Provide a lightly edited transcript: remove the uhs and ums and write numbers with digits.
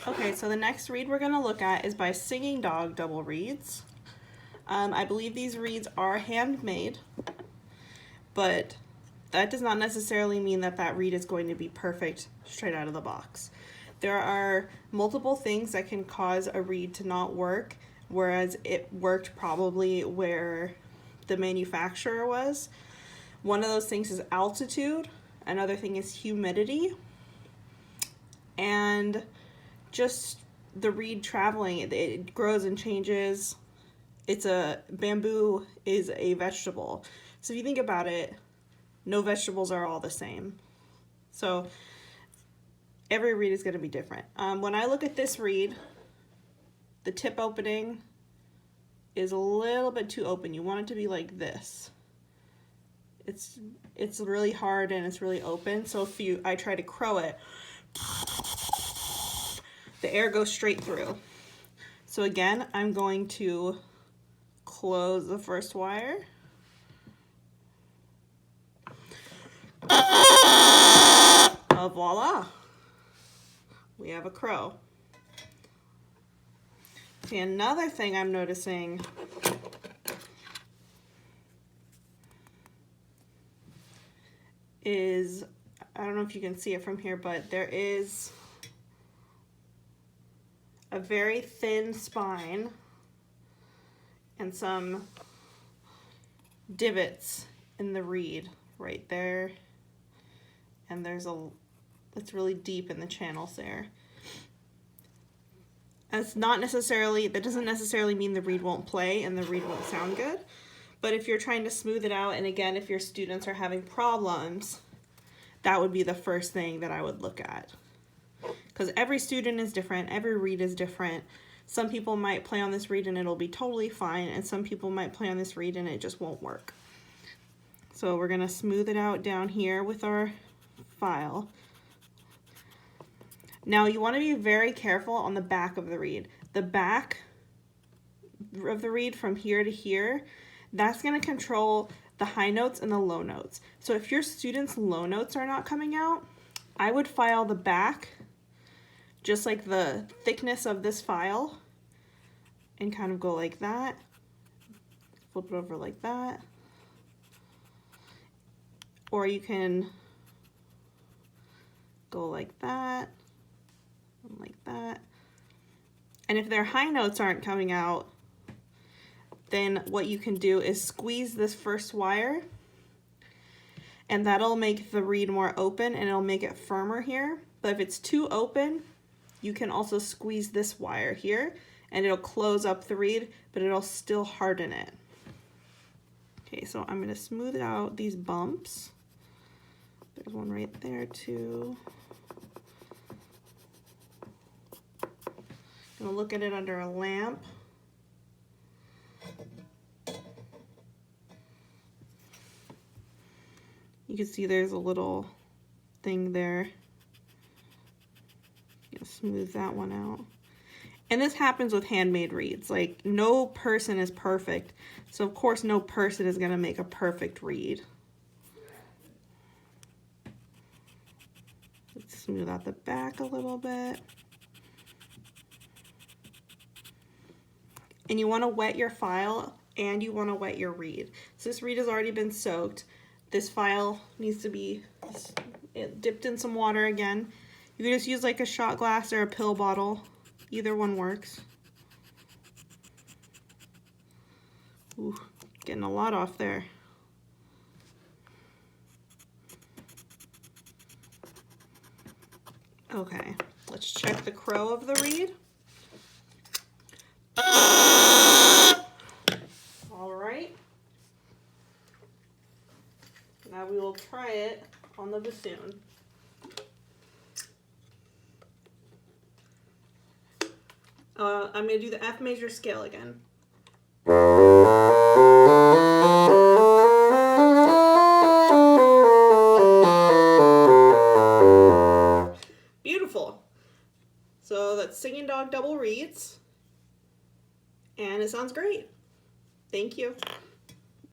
Okay, so the next read we're going to look at is by Singing Dog Double Reeds. I believe these reeds are handmade, but that does not necessarily mean that that reed is going to be perfect straight out of the box. There are multiple things that can cause a reed to not work, whereas it worked probably where the manufacturer was. One of those things is altitude, another thing is humidity, and just the reed traveling. It grows and changes. Bamboo is a vegetable. So if you think about it, no vegetables are all the same. So every reed is going to be different. When I look at this reed, the tip opening is a little bit too open. You want it to be like this. It's really hard and it's really open. So if I try to crow it, the air goes straight through. So again, I'm going to close the first wire. Voila, we have a crow. See, another thing I'm noticing is, I don't know if you can see it from here, but there is a very thin spine and some divots in the reed right there, and it's really deep in the channels there. That doesn't necessarily mean the reed won't play and the reed won't sound good, but if you're trying to smooth it out, and again, if your students are having problems, that would be the first thing that I would look at. Because every student is different, every reed is different. Some people might play on this reed and it'll be totally fine, and some people might play on this reed and it just won't work. So we're gonna smooth it out down here with our file. Now you want to be very careful on the back of the reed. The back of the reed from here to here, that's going to control the high notes and the low notes. So if your students' low notes are not coming out, I would file the back just like the thickness of this file and kind of go like that. Flip it over like that. Or you can go like that. Like that. And if their high notes aren't coming out, then what you can do is squeeze this first wire, and that'll make the reed more open and it'll make it firmer here. But if it's too open, you can also squeeze this wire here and it'll close up the reed, but it'll still harden it. Okay, so I'm going to smooth out these bumps. There's one right there too. Gonna look at it under a lamp. You can see there's a little thing there. Smooth that one out. And this happens with handmade reeds. Like, no person is perfect. So of course no person is gonna make a perfect reed. Let's smooth out the back a little bit. And you want to wet your file and you want to wet your reed. So this reed has already been soaked. This file needs to be dipped in some water again. You can just use like a shot glass or a pill bottle. Either one works. Ooh, getting a lot off there. Okay, let's check the crow of the reed. All right. Now we will try it on the bassoon. I'm going to do the F major scale again. Beautiful. So that's Singing Dog Double Reeds. And it sounds great. Thank you.